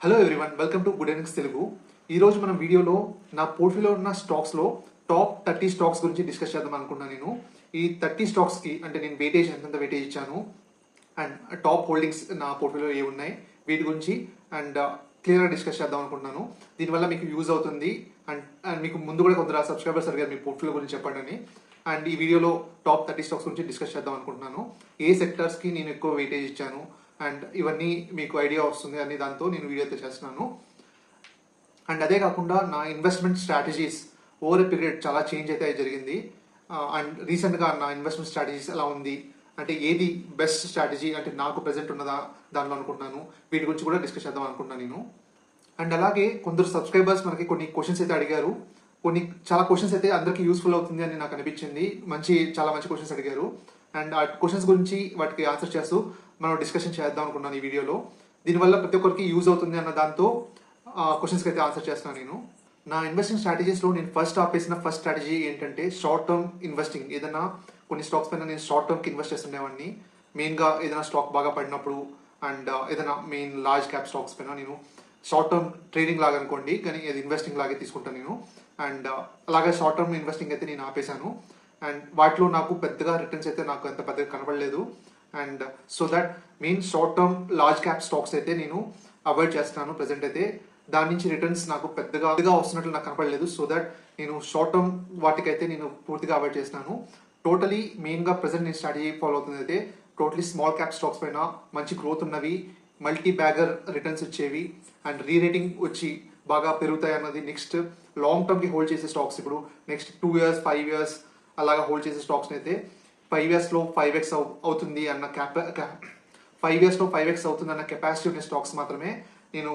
Hello everyone, welcome to good earnings Telugu. ఈరోజు మనం వీడియోలో నా పోర్ట్ఫోలియో ఉన్న స్టాక్స్లో టాప్ 30 స్టాక్స్ గురించి డిస్కస్ చేద్దాం అనుకున్నాను. నేను ఈ 30 స్టాక్స్కి అంటే నేను వెయిటేజ్ ఎంతంత వెయిటేజ్ ఇచ్చాను అండ్ టాప్ హోల్డింగ్స్ నా పోర్ట్ఫోలియో ఏ ఉన్నాయి వీటి గురించి అండ్ క్లియర్గా డిస్కస్ చేద్దాం అనుకుంటున్నాను. దీనివల్ల మీకు యూజ్ అవుతుంది అండ్ మీకు ముందు కూడా కొందరు సబ్స్క్రైబర్స్ అడిగారు మీ పోర్ట్ఫోలియో గురించి చెప్పండి అని. అండ్ ఈ వీడియోలో టాప్ 30 స్టాక్స్ గురించి డిస్కస్ చేద్దాం అనుకుంటున్నాను. ఏ సెక్టర్స్కి నేను ఎక్కువ వెయిటేజ్ ఇచ్చాను అండ్ ఇవన్నీ మీకు ఐడియా వస్తుంది అని దాంతో నేను వీడియో అయితే చేస్తున్నాను. అండ్ అదే కాకుండా నా investment strategies over a period చాలా చేంజ్ అయితే జరిగింది. అండ్ రీసెంట్గా నా ఇన్వెస్ట్మెంట్ స్ట్రాటజీస్ ఎలా ఉంది అంటే ఏది బెస్ట్ స్ట్రాటజీ అంటే నాకు ప్రెజెంట్ ఉన్నదా దానిలో అనుకుంటున్నాను. వీటి గురించి కూడా డిస్కస్ చేద్దాం అనుకుంటున్నాను నేను. అండ్ అలాగే కొందరు సబ్స్క్రైబర్స్ మనకి కొన్ని క్వశ్చన్స్ అయితే అడిగారు. చాలా క్వశ్చన్స్ అయితే అందరికీ యూస్ఫుల్ అవుతుంది అని నాకు అనిపించింది. చాలా మంచి క్వశ్చన్స్ అడిగారు. అండ్ ఆ క్వశ్చన్స్ గురించి వాటికి ఆన్సర్ చేస్తూ మనం డిస్కషన్ చేద్దాం అనుకున్నాను ఈ వీడియోలో. దీనివల్ల ప్రతి ఒక్కరికి యూజ్ అవుతుంది అన్న దాంతో క్వశ్చన్స్కి అయితే ఆన్సర్ చేస్తున్నాను నేను. నా ఇన్వెస్టింగ్ స్ట్రాటజీస్లో నేను ఫస్ట్ స్ట్రాటజీ ఏంటంటే షార్ట్ టర్మ్ ఇన్వెస్టింగ్. ఏదైనా కొన్ని స్టాక్స్ పైన నేను షార్ట్ టర్మ్కి ఇన్వెస్ట్ చేస్తుండేవాడిని. మెయిన్గా ఏదైనా స్టాక్ బాగా పడినప్పుడు అండ్ ఏదైనా మెయిన్ లార్జ్ క్యాప్ స్టాక్స్ పైన నేను షార్ట్ టర్మ్ ట్రేడింగ్ లాగా అనుకోండి, కానీ అది ఇన్వెస్టింగ్ లాగే తీసుకుంటాను నేను. అండ్ అలాగే షార్ట్ టర్మ్ ఇన్వెస్టింగ్ అయితే నేను ఆపేశాను. అండ్ వాటిలో నాకు పెద్దగా రిటర్న్స్ అయితే నాకు అంత పెద్దగా కనబడలేదు. And so that main short term large cap stocks అయితే నేను అవాయిడ్ చేస్తున్నాను ప్రజెంట్ అయితే. దాని నుంచి రిటర్న్స్ నాకు పెద్దగా వస్తున్నట్లు నాకు కనపడలేదు. సో దట్ నేను షార్ట్ టర్మ్ వాటికైతే నేను పూర్తిగా అవాయిడ్ చేస్తున్నాను. టోటలీ మెయిన్గా ప్రజెంట్ నేను స్ట్రాటజీ ఫాలో అవుతుంది అయితే టోటలీ స్మాల్ క్యాప్ స్టాక్స్ పైన మంచి గ్రోత్ ఉన్నవి, మల్టీ బ్యాగర్ రిటర్న్స్ వచ్చేవి అండ్ రీరేటింగ్ వచ్చి బాగా పెరుగుతాయి అన్నది. నెక్స్ట్ లాంగ్ టర్మ్కి హోల్డ్ చేసే స్టాక్స్, ఇప్పుడు నెక్స్ట్ 2 years 5 years అలాగా హోల్డ్ చేసే స్టాక్స్ని అయితే 5 yearsలో 5x అవుతుంది అన్న 5 yearsలో 5x అవుతుంది అన్న కెపాసిటీ ఉన్న స్టాక్స్ మాత్రమే నేను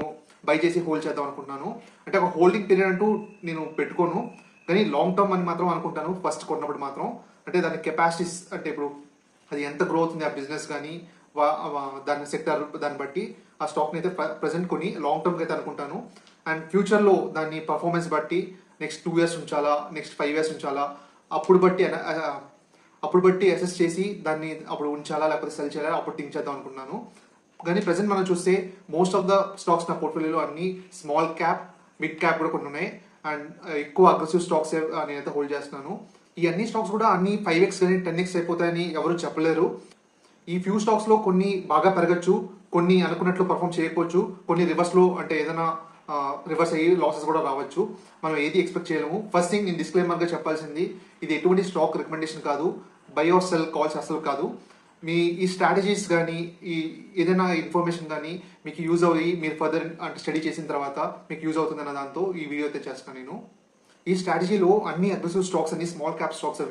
బై చేసి హోల్డ్ చేద్దాం అనుకుంటున్నాను. అంటే ఒక హోల్డింగ్ పీరియడ్ అంటూ నేను పెట్టుకోను, కానీ లాంగ్ టర్మ్ అని మాత్రం అనుకుంటాను ఫస్ట్ కొన్నప్పుడు మాత్రం. అంటే దాని కెపాసిటీస్ అంటే ఇప్పుడు అది ఎంత గ్రో అవుతుంది ఆ బిజినెస్ కానీ దాని సెక్టర్ దాన్ని బట్టి ఆ స్టాక్ని అయితే ప్రజెంట్ కొని లాంగ్ టర్మ్కి అయితే అనుకుంటాను. అండ్ ఫ్యూచర్లో దాన్ని పర్ఫార్మెన్స్ బట్టి నెక్స్ట్ 2 years ఉంచాలా, నెక్స్ట్ 5 years ఉంచాలా, అప్పుడు బట్టి అసెస్ చేసి దాన్ని అప్పుడు ఉంచాలా లేకపోతే సెల్ చేయాలా అప్పుడు థింక్ చేద్దాం అనుకున్నాను. కానీ ప్రెసెంట్ మనం చూస్తే మోస్ట్ ఆఫ్ ద స్టాక్స్ నా పోర్ట్ఫోలియోలో అన్ని స్మాల్ క్యాప్, మిడ్ క్యాప్ కూడా కొన్ని ఉన్నాయి. అండ్ ఎక్కువ అగ్రెసివ్ స్టాక్స్ నేనైతే హోల్డ్ చేస్తున్నాను. ఈ అన్ని స్టాక్స్ కూడా అన్ని 5x కానీ 10x అయిపోతాయని ఎవరు చెప్పలేరు. ఈ ఫ్యూ స్టాక్స్లో కొన్ని బాగా పెరగచ్చు, కొన్ని అనుకున్నట్లు పర్ఫామ్ చేయకపోవచ్చు, కొన్ని రివర్స్లో అంటే ఏదైనా రివర్స్ అయ్యి లాసెస్ కూడా రావచ్చు. మనం ఏది ఎక్స్పెక్ట్ చేయలేము. ఫస్ట్ థింగ్ నేను డిస్క్లైమర్గా చెప్పాల్సింది, ఇది ఎటువంటి స్టాక్ రికమెండేషన్ కాదు, బై ఆర్ సెల్ కాల్స్ అసలు కాదు. మీ ఈ స్ట్రాటజీస్ కానీ ఈ ఏదైనా ఇన్ఫర్మేషన్ కానీ మీకు యూజ్ అయ్యి మీరు ఫర్దర్ అంటే స్టడీ చేసిన తర్వాత మీకు యూజ్ అవుతుంది అన్న దాంతో ఈ వీడియో అయితే చేస్తాను నేను. ఈ స్ట్రాటజీలో అన్ని అగ్రెసివ్ స్టాక్స్ అన్ని స్మాల్ క్యాప్ స్టాక్స్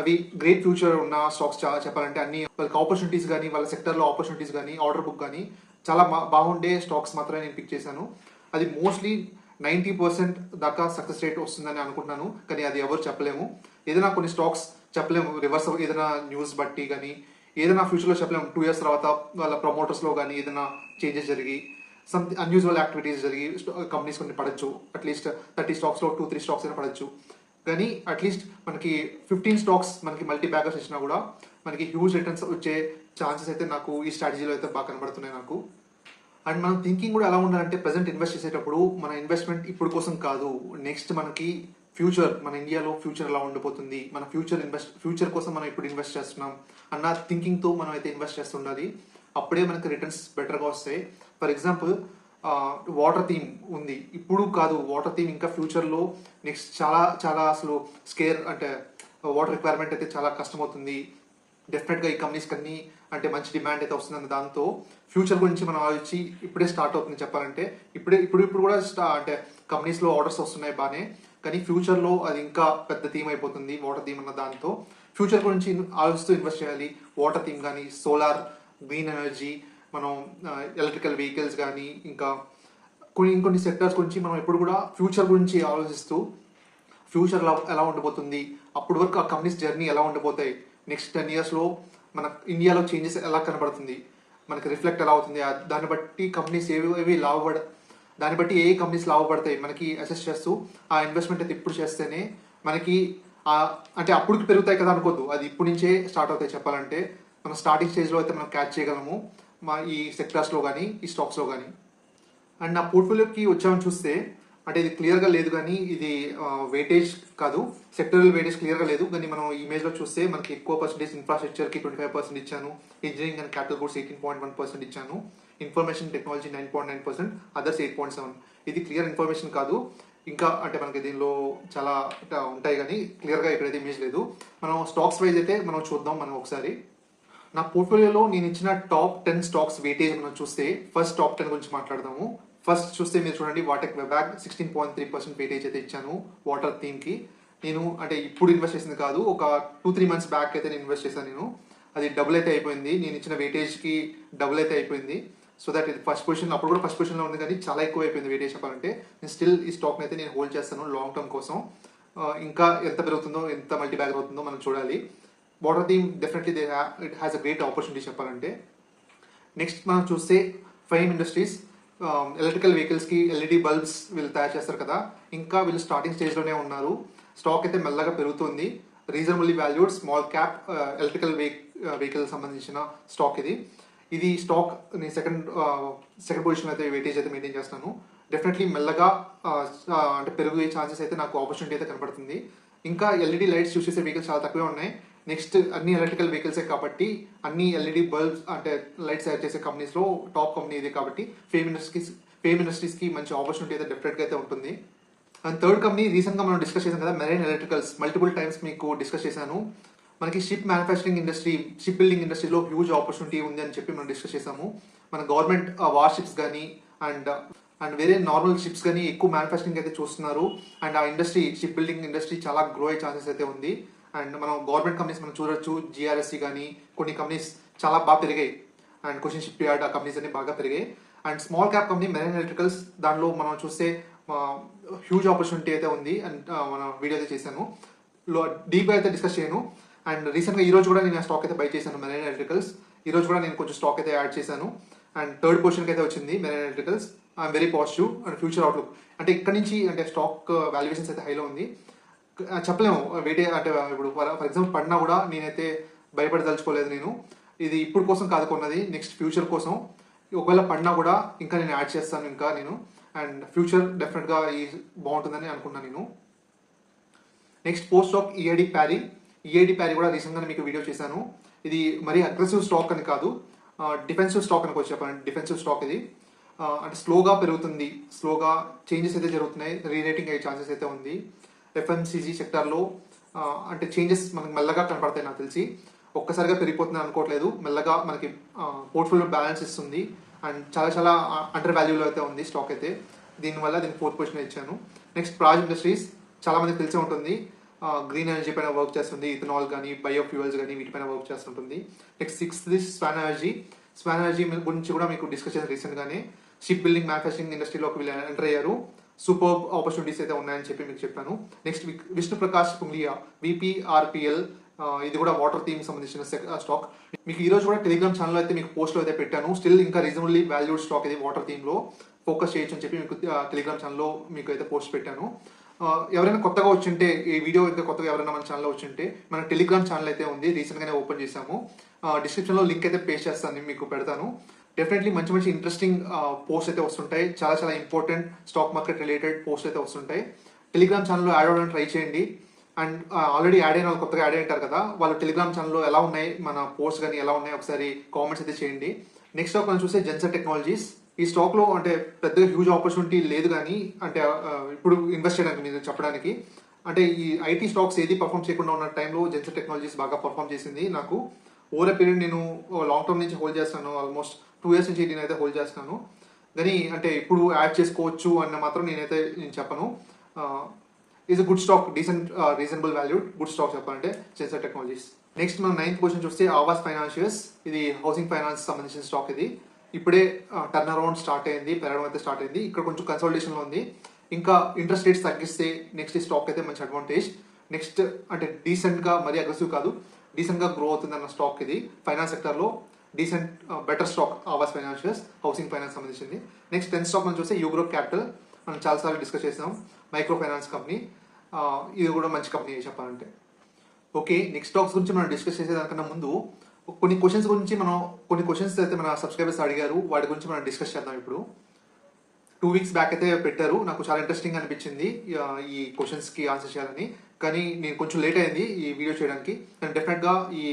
అవి గ్రేట్ ఫ్యూచర్ ఉన్న స్టాక్స్ చెప్పాలంటే అన్ని వాళ్ళకి ఆపర్చునిటీస్ కానీ వాళ్ళ సెక్టర్లో ఆపర్చునిటీస్ కానీ ఆర్డర్ బుక్ కానీ చాలా బాగుండే స్టాక్స్ మాత్రమే నేను పిక్ చేశాను. అది మోస్ట్లీ 90% దాకా సక్సెస్ రేట్ వస్తుందని అనుకుంటున్నాను, కానీ అది ఎవరు చెప్పలేము. ఏదైనా కొన్ని స్టాక్స్ చెప్పలేము, రివర్స్ ఏదైనా న్యూస్ బట్టి కానీ ఏదైనా ఫ్యూచర్లో చెప్పలేము. 2 years తర్వాత వాళ్ళ ప్రమోటర్స్లో కానీ ఏదైనా చేంజెస్ జరిగి అన్యూజువల్ యాక్టివిటీస్ జరిగి కంపెనీస్ కొన్ని పడచ్చు. అట్లీస్ట్ 30 స్టాక్స్లో 2-3 స్టాక్స్ అయినా పడచ్చు. కానీ అట్లీస్ట్ మనకి 15 స్టాక్స్ మనకి మల్టీ బ్యాగర్స్ ఇచ్చినా కూడా మనకి హ్యూజ్ రిటర్న్స్ వచ్చే ఛాన్సెస్ అయితే నాకు ఈ స్ట్రాటజీలో అయితే బాగా కనబడుతున్నాయి నాకు. అండ్ మనం థింకింగ్ కూడా ఎలా ఉండాలంటే ప్రజెంట్ ఇన్వెస్ట్ చేసేటప్పుడు మన ఇన్వెస్ట్మెంట్ ఇప్పుడు కోసం కాదు, నెక్స్ట్ మనకి ఫ్యూచర్, మన ఇండియాలో ఫ్యూచర్ ఎలా ఉండిపోతుంది, మన ఫ్యూచర్ కోసం మనం ఇప్పుడు ఇన్వెస్ట్ చేస్తున్నాం అన్న థింకింగ్తో మనం అయితే ఇన్వెస్ట్ చేస్తుండాలి. అప్పుడే మనకి రిటర్న్స్ బెటర్గా వస్తాయి. ఫర్ ఎగ్జాంపుల్ వాటర్ థీమ్ ఉంది, ఇప్పుడు కాదు, వాటర్ థీమ్ ఇంకా ఫ్యూచర్లో నెక్స్ట్ చాలా అసలు స్కేర్ అంటే వాటర్ రిక్వైర్మెంట్ అయితే చాలా కష్టమవుతుంది. డెఫినెట్గా ఈ కంపెనీస్కి అన్ని అంటే మంచి డిమాండ్ అయితే వస్తుందన్న దాంతో ఫ్యూచర్ గురించి మనం ఆలోచించి ఇప్పుడే స్టార్ట్ అవుతుంది చెప్పాలంటే. ఇప్పుడు కూడా అంటే కంపెనీస్లో ఆర్డర్స్ వస్తున్నాయి బాగానే, కానీ ఫ్యూచర్లో అది ఇంకా పెద్ద థీమ్ అయిపోతుంది వాటర్ థీమ్ అన్న దాంతో. ఫ్యూచర్ గురించి ఆలోచిస్తూ ఇన్వెస్ట్ చేయాలి. వాటర్ థీమ్ కానీ, సోలార్, గ్రీన్ ఎనర్జీ, మనం ఎలక్ట్రికల్ వెహికల్స్ కానీ ఇంకా ఇంకొన్ని సెక్టర్స్ గురించి మనం ఎప్పుడు కూడా ఫ్యూచర్ గురించి ఆలోచిస్తూ ఫ్యూచర్ ఎలా ఉండిపోతుంది, అప్పటి వరకు ఆ కంపెనీస్ జర్నీ ఎలా ఉండిపోతాయి, నెక్స్ట్ 10 yearsలో మన ఇండియాలో చేంజెస్ ఎలా కనబడుతుంది, మనకి రిఫ్లెక్ట్ ఎలా అవుతుంది, దాన్ని బట్టి కంపెనీస్ దాన్ని బట్టి ఏ కంపెనీస్ లాభపడతాయి మనకి అసెస్ చేస్తూ ఆ ఇన్వెస్ట్మెంట్ అయితే ఇప్పుడు చేస్తేనే మనకి అంటే అప్పటికి పెరుగుతాయి కదా అనుకోద్దు, అది ఇప్పుడు నుంచే స్టార్ట్ అవుతాయి చెప్పాలంటే. మనం స్టార్టింగ్ స్టేజ్లో అయితే మనం క్యాచ్ చేయగలము ఈ సెక్టర్స్లో కానీ ఈ స్టాక్స్లో కానీ. అండ్ నా పోర్ట్ఫోలియోకి వచ్చామని చూస్తే అంటే ఇది క్లియర్గా లేదు, కానీ ఇది వెయిటేజ్ కాదు, సెక్టరల్ వెయిటేజ్ క్లియర్గా లేదు. కానీ మనం ఇమేజ్లో చూస్తే మనకి ఎక్కువ పర్సెంటేజ్ ఇన్ఫ్రాస్ట్రక్చర్కి 25% ఇచ్చాను, ఇంజనీరింగ్ అండ్ క్యాపిటల్ గూడ్స్ 18.1% ఇచ్చాను, ఇన్ఫర్మేషన్ టెక్నాలజీ 9.9%, అదర్స్ 8.7. ఇది క్లియర్ ఇన్ఫర్మేషన్ కాదు. ఇంకా అంటే మనకి దీనిలో చాలా ఉంటాయి, కానీ క్లియర్గా ఇక్కడైతే ఇమేజ్ లేదు. మనం స్టాక్స్ వైజ్ అయితే మనం చూద్దాం. మనం ఒకసారి నా పోర్ట్ఫోలియోలో నేను ఇచ్చిన టాప్ 10 స్టాక్స్ వెయిటేజ్ మనం చూస్తే ఫస్ట్ టాప్ 10 గురించి మాట్లాడదాము. ఫస్ట్ చూస్తే మీరు చూడండి, వాటెక్ వెబాక్ 16.3% వెయిటేజ్ అయితే ఇచ్చాను వాటర్ థీమ్కి. నేను అంటే ఇప్పుడు ఇన్వెస్ట్ చేసింది కాదు, ఒక 2-3 మంత్స్ బ్యాక్ అయితే నేను ఇన్వెస్ట్ చేశాను. నేను అది డబుల్ అయితే అయిపోయింది, నేను ఇచ్చిన వెయిటేజ్కి డబుల్ అయితే అయిపోయింది. సో దట్ ఇది ఫస్ట్ పొజిషన్, అప్పుడు కూడా ఫస్ట్ పొజిషన్లో ఉంది, కానీ చాలా ఎక్కువ అయిపోయింది వెయిటేజ్ చెప్పాలంటే. నేను స్టిల్ ఈ స్టాక్ని అయితే నేను హోల్డ్ చేస్తాను లాంగ్ టర్మ్ కోసం. ఇంకా ఎంత పెరుగుతుందో, ఎంత మల్టీ బ్యాగర్ అవుతుందో మనం చూడాలి. Water theme definitely it has a great opportunity చెప్పాలంటే. నెక్స్ట్ మనం చూస్తే ఫైమ్ ఇండస్ట్రీస్ ఎలక్ట్రికల్ వెహికల్స్కి ఎల్ఈడి బల్బ్స్ వీళ్ళు తయారు చేస్తారు కదా, ఇంకా వీళ్ళు స్టార్టింగ్ స్టేజ్లోనే ఉన్నారు. స్టాక్ అయితే మెల్లగా పెరుగుతుంది, reasonably valued small cap electrical vehicle సంబంధించిన స్టాక్ ఇది. ఇది స్టాక్ నేను సెకండ్ పొజిషన్ అయితే వెయిటేజ్ అయితే మెయింటైన్ చేస్తాను. డెఫినెట్లీ మెల్లగా అంటే పెరిగే ఛాన్సెస్ అయితే నాకు ఆపర్చునిటీ అయితే కనపడుతుంది. ఇంకా ఎల్ఈడి లైట్స్ యూస్ చేసే వెహికల్స్ చాలా తక్కువే ఉన్నాయి. నెక్స్ట్ అన్ని ఎలక్ట్రికల్ వెహికల్సే కాబట్టి అన్ని ఎల్ఈడి బల్బ్స్ అంటే లైట్స్ తయారు చేసే కంపెనీస్లో టాప్ కంపెనీ ఇది కాబట్టి ఫేమ్ ఇండస్ట్రీస్కి మంచి ఆపర్చునిటీ అయితే డెఫినెట్గా అయితే ఉంటుంది. అండ్ థర్డ్ కంపెనీ రీసెంట్గా మనం డిస్కస్ చేసాం కదా, మెరైన్ ఎలక్ట్రికల్స్. మల్టిపుల్ టైమ్స్ మీకు డిస్కస్ చేశాను. మనకి ship manufacturing industry, ship building ఇండస్ట్రీలో హ్యూజ్ ఆపర్చునిటీ ఉంది అని చెప్పి మనం డిస్కస్ చేసాము. మన గవర్నమెంట్ వార్ షిప్స్ కానీ అండ్ వేరే నార్మల్ షిప్స్ కానీ ఎక్కువ మ్యానుఫ్యాక్చరింగ్ అయితే చూస్తున్నారు. అండ్ ఆ ఇండస్ట్రీ, షిప్ బిల్డింగ్ ఇండస్ట్రీ చాలా గ్రో అయ్యే ఛాన్సెస్ అయితే ఉంది. అండ్ మనం గవర్నమెంట్ కంపెనీస్ మనం చూడొచ్చు, జిఆర్ఎస్సి కానీ కొన్ని కంపెనీస్ చాలా బాగా పెరిగాయి. అండ్ క్వశ్చన్ షిప్ యార్డ్ ఆ కంపెనీస్ అన్ని బాగా పెరిగాయి. And small cap company marine electricals, దానిలో మనం చూస్తే హ్యూజ్ ఆపర్చునిటీ అయితే ఉంది. అండ్ మనం వీడియో అయితే చేశాను, డీప్గా అయితే డిస్కస్ చేయను. అండ్ రీసెంట్గా ఈ రోజు కూడా నేను స్టాక్ అయితే బై చేశాను మెరైన్ ఎలక్ట్రికల్స్. ఈ రోజు కూడా నేను కొంచెం స్టాక్ అయితే యాడ్ చేశాను. అండ్ థర్డ్ పొజిషన్కి అయితే వచ్చింది marine electricals. I'm very positive and future outlook. అంటే ఇక్కడ నుంచి అంటే స్టాక్ వాల్యుయేషన్స్ అయితే హైలో ఉంది, చెప్పలేము వెయిటే. అంటే ఇప్పుడు ఫర్ ఎగ్జాంపుల్ పడినా కూడా నేనైతే భయపడదలుచుకోలేదు. నేను ఇది ఇప్పుడు కోసం కాదు కొన్నది, నెక్స్ట్ ఫ్యూచర్ కోసం. ఒకవేళ పడినా కూడా ఇంకా నేను యాడ్ చేస్తాను ఇంకా నేను. అండ్ ఫ్యూచర్ డెఫినెట్గా బాగుంటుందని అనుకున్నాను నేను. నెక్స్ట్ పోస్ట్ స్టాక్ ఈఐడి ప్యారీ కూడా రీసెంట్గా మీకు వీడియో చేశాను. ఇది మరీ అగ్రెసివ్ స్టాక్ అని కాదు, డిఫెన్సివ్ స్టాక్ అనుకోవచ్చు చెప్పండి. డిఫెన్సివ్ స్టాక్ ఇది. అంటే స్లోగా పెరుగుతుంది, స్లోగా చేంజెస్ అయితే జరుగుతున్నాయి, రీరేటింగ్ అయ్యే ఛాన్సెస్ అయితే ఉంది. ఎఫ్ఎంసీజీ సెక్టార్లో అంటే చేంజెస్ మనకి మెల్లగా కనపడతాయి. నాకు తెలిసి ఒక్కసారిగా పెరిగిపోతుంది అనుకోవట్లేదు, మెల్లగా మనకి పోర్ట్ఫోలియో బ్యాలెన్స్ ఇస్తుంది. అండ్ చాలా అండర్ వాల్యూలో అయితే ఉంది స్టాక్ అయితే. దీనివల్ల దీనికి ఫోర్త్ పొజిషన్ ఇచ్చాను. నెక్స్ట్ ప్రాజ్ ఇండస్ట్రీస్, చాలా మందికి తెలిసే ఉంటుంది, గ్రీన్ ఎనర్జీ పైన వర్క్ చేస్తుంది, ఇథనాల్ కానీ బయోఫ్యూయల్స్ కానీ వీటిపైన వర్క్ చేస్తుంటుంది. నెక్స్ట్ సిక్స్త్ స్వాన్ ఎనర్జీ గురించి కూడా మీకు డిస్కస్ చేసిన రీసెంట్గానే. షిప్ బిల్డింగ్ మ్యానుఫ్యాక్చరింగ్ ఇండస్ట్రీలోకి వీళ్ళు ఎంటర్ అయ్యారు. సూపర్ ఆపర్చునిటీస్ అయితే ఉన్నాయని చెప్పి మీకు చెప్పాను. నెక్స్ట్ విష్ణు ప్రకాష్ పుంగ్లియా, VPRPL, ఇది కూడా వాటర్ థీమ్ సంబంధించిన స్టాక్. మీకు ఈ రోజు కూడా టెలిగ్రామ్ ఛానల్ అయితే మీకు పోస్ట్లో అయితే పెట్టాను. స్టిల్ ఇంకా రీజనబుల్లీ వాల్యూడ్ స్టాక్ ఇది, వాటర్ థీమ్లో ఫోకస్ చేయొచ్చు అని చెప్పి మీకు టెలిగ్రామ్ ఛానల్లో మీకు అయితే పోస్ట్ పెట్టాను. ఎవరైనా కొత్తగా వచ్చింటే ఈ వీడియో ఇంకా కొత్తగా ఎవరైనా మన ఛానల్లో వచ్చింటే మన టెలిగ్రామ్ ఛానల్ అయితే ఉంది, రీసెంట్గానే ఓపెన్ చేశాము. డిస్క్రిప్షన్లో లింక్ అయితే పేస్ట్ చేస్తాను, మీకు పెడతాను. డెఫినెట్లీ మంచి ఇంట్రెస్టింగ్ పోస్ట్ అయితే వస్తుంటాయి, చాలా important stock market related post అయితే వస్తుంటాయి. టెలిగ్రామ్ ఛానల్లో యాడ్ అవ్వడానికి ట్రై చేయండి. అండ్ ఆల్రెడీ యాడ్ అయిన వాళ్ళు, కొత్తగా యాడ్ అయ్యారు కదా, వాళ్ళు టెలిగ్రామ్ ఛానల్లో ఎలా ఉన్నాయి మన పోస్ట్ కానీ ఎలా ఉన్నాయి ఒకసారి కామెంట్స్ అయితే చేయండి. నెక్స్ట్ స్టాక్ మనం చూస్తే జెన్సర్ టెక్నాలజీస్. ఈ స్టాక్లో అంటే పెద్దగా హ్యూజ్ ఆపర్చునిటీ లేదు, కానీ అంటే ఇప్పుడు ఇన్వెస్ట్ చేయడానికి మీరు చెప్పడానికి అంటే ఈ ఐటీ స్టాక్స్ ఏది పర్ఫామ్ చేయకుండా ఉన్న టైంలో జెన్సర్ టెక్నాలజీస్ బాగా పర్ఫామ్ చేసింది. నాకు ఓవర్ ఎ పీరియడ్ నేను లాంగ్ టర్మ్ నుంచి హోల్డ్ చేస్తాను, ఆల్మోస్ట్ 2 years నుంచి నేనైతే హోల్డ్ చేస్తున్నాను. కానీ అంటే ఇప్పుడు యాడ్ చేసుకోవచ్చు అన్న మాత్రం నేను చెప్పను. Is a good stock, decent reasonable valued good stock చెప్పాలంటే జెన్సర్ టెక్నాలజీస్. నెక్స్ట్ మనం 9th పొజిషన్ చూస్తే ఆవాస్ ఫైనాన్షియల్స్. ఇది హౌసింగ్ ఫైనాన్స్ సంబంధించిన స్టాక్. ఇది ఇప్పుడే టర్న్ అరౌండ్ స్టార్ట్ అయింది, పెరగడం అయితే స్టార్ట్ అయింది. ఇక్కడ కొంచెం కన్సల్టేషన్లో ఉంది. ఇంకా ఇంట్రెస్ట్ రేట్స్ తగ్గిస్తే నెక్స్ట్ స్టాక్ అయితే మంచి అడ్వాంటేజ్. నెక్స్ట్ అంటే డీసెంట్గా, మరీ అగ్రెసివ్ కాదు, డీసెంట్గా గ్రో అవుతుంది అన్న స్టాక్ ఇది. ఫైనాన్స్ సెక్టర్లో decent better stock Awas financials, housing finance సంబంధించింది. నెక్స్ట్ 10th స్టాక్ మనం చూస్తే యూగ్రోప్ క్యాపిటల్. మనం చాలాసార్లు డిస్కస్ చేసాం, మైక్రో ఫైనాన్స్ కంపెనీ. ఇది కూడా మంచి కంపెనీ చెప్పాలంటే. ఓకే, నెక్స్ట్ స్టాక్స్ గురించి మనం డిస్కస్ చేసేదానికన్నా ముందు కొన్ని క్వశ్చన్స్ అయితే మన సబ్స్క్రైబర్స్ అడిగారు, వాటి గురించి మనం డిస్కస్ చేద్దాం ఇప్పుడు. 2 వీక్స్ బ్యాక్ అయితే పెట్టారు. నాకు చాలా ఇంట్రెస్టింగ్ అనిపించింది ఈ క్వశ్చన్స్కి ఆన్సర్ చేయాలని. కానీ నేను కొంచెం లేట్ అయింది ఈ వీడియో చేయడానికి. నేను డెఫినెట్గా ఈ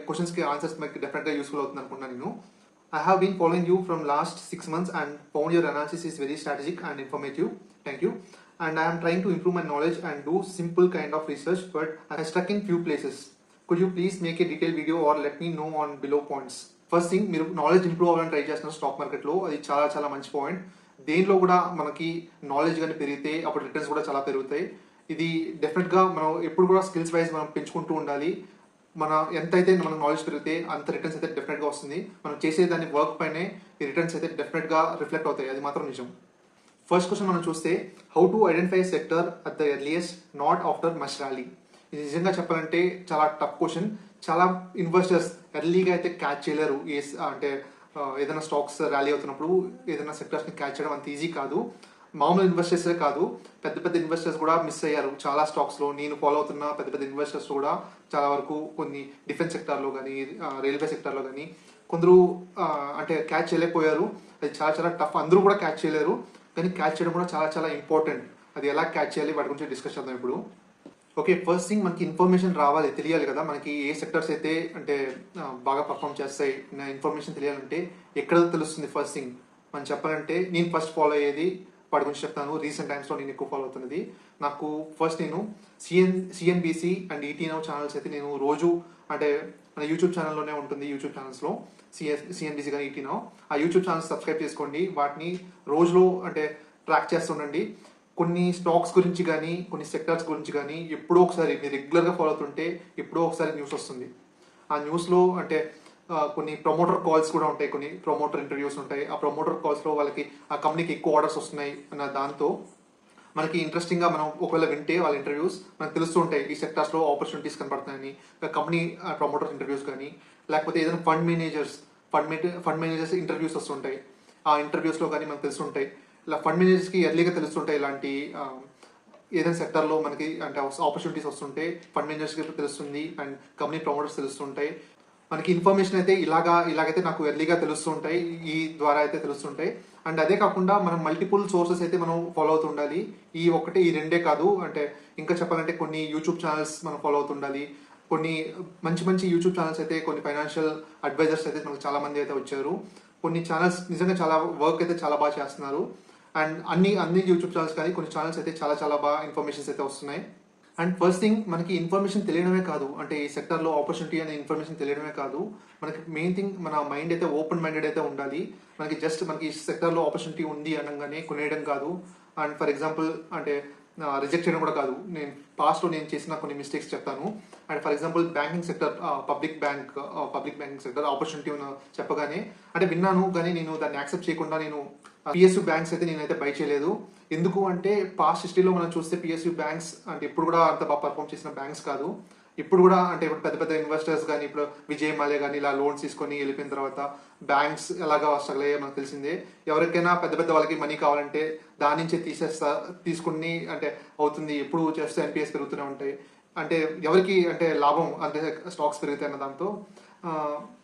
క్వశ్చన్స్కి ఆన్సర్స్ మీకు డెఫినెట్గా యూస్ఫుల్ అవుతుంది అనుకున్నాను నేను. I have been following you from last 6 months and found your analysis is very strategic and informative. Thank you. And I am trying to improve my knowledge and do simple kind of research, but I stuck in few places. Could you please make a detailed video or let me know on below points? First thing, మీరు knowledge improve అవ్వాలని try చేస్తున్నారు stock మార్కెట్లో, అది చాలా చాలా మంచి point. దేనిలో కూడా మనకి నాలెడ్జ్ కానీ పెరిగితే అప్పుడు రిటర్న్స్ కూడా చాలా పెరుగుతాయి. ఇది డెఫినెట్గా మనం ఎప్పుడు కూడా స్కిల్స్ వైజ్ మనం పెంచుకుంటూ ఉండాలి. మన ఎంతైతే మన నాలెడ్జ్ పెరిగితే అంత రిటర్న్స్ అయితే డెఫినెట్గా వస్తుంది. మనం చేసే దాని వర్క్ పైనే ఈ రిటర్న్స్ అయితే డెఫినెట్గా రిఫ్లెక్ట్ అవుతాయి, అది మాత్రం నిజం. ఫస్ట్ క్వశ్చన్ మనం చూస్తే, how to identify sector at the earliest not after much rally. ఇది నిజంగా చెప్పాలంటే చాలా టఫ్ క్వశ్చన్. చాలా ఇన్వెస్టర్స్ ఎర్లీగా అయితే క్యాచ్ చేయలేరు. అంటే ఏదైనా స్టాక్స్ ర్యాలీ అవుతున్నప్పుడు ఏదైనా సెక్టర్స్ని క్యాచ్ చేయడం అంత ఈజీ కాదు. మామూలు ఇన్వెస్టర్సే కాదు, పెద్ద పెద్ద ఇన్వెస్టర్స్ కూడా మిస్ అయ్యారు చాలా స్టాక్స్లో. నేను ఫాలో అవుతున్న పెద్ద పెద్ద ఇన్వెస్టర్స్ కూడా చాలా వరకు కొన్ని డిఫెన్స్ సెక్టార్లో కానీ రైల్వే సెక్టార్లో కానీ కొందరు అంటే క్యాచ్ చేయలేకపోయారు. అది చాలా చాలా టఫ్, అందరూ కూడా క్యాచ్ చేయలేరు. కానీ క్యాచ్ చేయడం కూడా చాలా చాలా ఇంపార్టెంట్. అది ఎలా క్యాచ్ చేయాలి వాటి గురించి డిస్కస్ చేద్దాం ఇప్పుడు. ఓకే, ఫస్ట్ థింగ్, మనకి ఇన్ఫర్మేషన్ రావాలి, తెలియాలి కదా మనకి ఏ సెక్టర్స్ అయితే అంటే బాగా పర్ఫామ్ చేస్తాయి. ఇన్ఫర్మేషన్ తెలియాలంటే ఎక్కడ తెలుస్తుంది? ఫస్ట్ థింగ్ మనం చెప్పాలంటే నేను ఫస్ట్ ఫాలో అయ్యేది వాటి గురించి చెప్తాను. రీసెంట్ టైమ్స్లో నేను ఎక్కువ ఫాలో అవుతున్నది, నాకు ఫస్ట్ నేను CNBC and ET now channels అయితే నేను రోజు, అంటే మన యూట్యూబ్ ఛానల్లోనే ఉంటుంది, యూట్యూబ్ ఛానల్స్లో సిఎన్బిసి కానీ ఈటీ నౌ, ఆ యూట్యూబ్ ఛానల్స్ సబ్స్క్రైబ్ చేసుకోండి. వాటిని రోజులో అంటే ట్రాక్ చేస్తుండండి. కొన్ని స్టాక్స్ గురించి కానీ కొన్ని సెక్టర్స్ గురించి కానీ ఎప్పుడో ఒకసారి మీరు రెగ్యులర్గా ఫాలో అవుతుంటే ఎప్పుడో ఒకసారి న్యూస్ వస్తుంది. ఆ న్యూస్లో అంటే కొన్ని ప్రమోటర్ కాల్స్ కూడా ఉంటాయి, కొన్ని ప్రమోటర్ ఇంటర్వ్యూస్ ఉంటాయి. ఆ ప్రమోటర్ కాల్స్లో వాళ్ళకి ఆ కంపెనీకి ఎక్కువ ఆర్డర్స్ వస్తున్నాయి అన్న దాంతో మనకి ఇంట్రెస్టింగ్గా మనం ఒకవేళ వింటే వాళ్ళ ఇంటర్వ్యూస్ మనకు తెలుస్తూ ఉంటాయి, ఈ సెక్టార్స్లో ఆపర్చునిటీస్ కనపడుతున్నాయని. కంపెనీ ప్రమోటర్ ఇంటర్వ్యూస్ కానీ లేకపోతే ఏదైనా ఫండ్ మేనేజర్స్ ఇంటర్వ్యూస్ వస్తుంటాయి. ఆ ఇంటర్వ్యూస్లో కానీ మనకు తెలుస్తుంటాయి. ఇలా ఫండ్ మేనేజర్స్కి ఎర్లీగా తెలుస్తుంటాయి ఇలాంటి ఏదైనా సెక్టర్లో మనకి అంటే ఆపర్చునిటీస్ వస్తుంటే ఫండ్ మేనేజర్స్కి తెలుస్తుంది అండ్ కంపెనీ ప్రమోటర్స్ తెలుస్తుంటాయి. మనకి ఇన్ఫర్మేషన్ అయితే ఇలాగైతే నాకు ఎర్లీగా తెలుస్తుంటాయి, ఈ ద్వారా అయితే తెలుస్తుంటాయి. అండ్ అదే కాకుండా మనం మల్టిపుల్ సోర్సెస్ అయితే మనం ఫాలో అవుతుండాలి. ఈ రెండే కాదు, అంటే ఇంకా చెప్పాలంటే కొన్ని యూట్యూబ్ ఛానల్స్ మనం ఫాలో అవుతుండాలి. కొన్ని మంచి మంచి యూట్యూబ్ ఛానల్స్ అయితే, కొన్ని ఫైనాన్షియల్ అడ్వైజర్స్ అయితే మనకు చాలా మంది అయితే వచ్చారు. కొన్ని ఛానల్స్ నిజంగా చాలా వర్క్ అయితే చాలా బాగా చేస్తున్నారు. అండ్ అన్ని యూట్యూబ్ ఛానల్స్ కానీ కొన్ని ఛానల్స్ అయితే చాలా చాలా బాగా ఇన్ఫర్మేషన్స్ అయితే వస్తున్నాయి. అండ్ ఫస్ట్ థింగ్, మనకి ఇన్ఫర్మేషన్ తెలియడమే కాదు, అంటే ఈ సెక్టర్లో ఆపర్చునిటీ అనే ఇన్ఫర్మేషన్ తెలియడమే కాదు, మనకి మెయిన్ థింగ్ మన మైండ్ అయితే ఓపెన్ మైండెడ్ అయితే ఉండాలి. మనకి ఈ సెక్టర్లో ఆపర్చునిటీ ఉంది అనగానే కొనేయడం కాదు. అండ్ ఫర్ ఎగ్జాంపుల్ అంటే రిజెక్ట్ చేయడం కూడా కాదు. నేను పాస్ట్లో నేను చేసిన కొన్ని మిస్టేక్స్ చెప్తాను. And for example banking sector, public banking sector opportunity చెప్పగానే అంటే విన్నాను, కానీ నేను దాన్ని యాక్సెప్ట్ చేయకుండా నేను పిఎస్యూ బ్యాంక్స్ అయితే నేనైతే బై చేయలేదు. ఎందుకు అంటే పాస్ట్ హిస్టరీలో మనం చూస్తే పిఎస్యూ బ్యాంక్స్ అంటే ఇప్పుడు కూడా అంత బాగా పర్ఫామ్ చేసిన బ్యాంక్స్ కాదు. ఇప్పుడు కూడా అంటే ఇప్పుడు పెద్ద పెద్ద ఇన్వెస్టర్స్ కానీ ఇప్పుడు విజయ్ మాల్యా కానీ ఇలా లోన్స్ తీసుకొని వెళ్ళిపోయిన తర్వాత బ్యాంక్స్ ఎలాగా స్ట్రగుల్ అయ్యాయో మనకు తెలిసిందే. ఎవరికైనా పెద్ద పెద్ద వాళ్ళకి మనీ కావాలంటే దాని నుంచే తీసుకుని అంటే అవుతుంది. ఎప్పుడు చేస్తే ఎన్పిఎస్ పెరుగుతూనే ఉంటాయి. అంటే ఎవరికి అంటే లాభం అంటే స్టాక్స్ పెరుగుతాయి అన్న దాంతో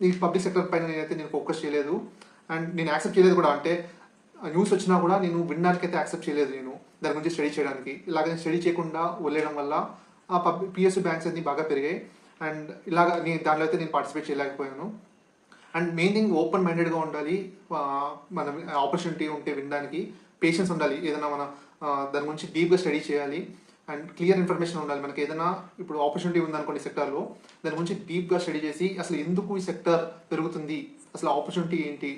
ఈ పబ్లిక్ సెక్టర్ పైన నేను ఫోకస్ చేయలేదు. అండ్ నేను యాక్సెప్ట్ చేయలేదు కూడా. అంటే న్యూస్ వచ్చినా కూడా నేను వినడానికి అయితే యాక్సెప్ట్ చేయలేదు, నేను దాని గురించి స్టడీ చేయడానికి. ఇలాగ స్టడీ చేయకుండా వదిలేయడం వల్ల ఆ పిఎస్యూ బ్యాంక్స్ అన్ని బాగా పెరిగాయి. అండ్ ఇలాగ దానిలో అయితే నేను పార్టిసిపేట్ చేయలేకపోయాను. అండ్ మెయిన్ థింగ్ ఓపెన్ మైండెడ్గా ఉండాలి. మన ఆపర్చునిటీ ఉంటే వినడానికి పేషెన్స్ ఉండాలి. ఏదైనా మన దాని గురించి డీప్గా స్టడీ చేయాలి. అండ్ క్లియర్ ఇన్ఫర్మేషన్ ఉండాలి. మనకి ఏదైనా ఇప్పుడు ఆపర్చునిటీ ఉందనుకోండి సెక్టార్లో, దాని గురించి డీప్గా స్టడీ చేసి అసలు ఎందుకు ఈ సెక్టర్ పెరుగుతుంది, అసలు ఆపర్చునిటీ ఏంటి,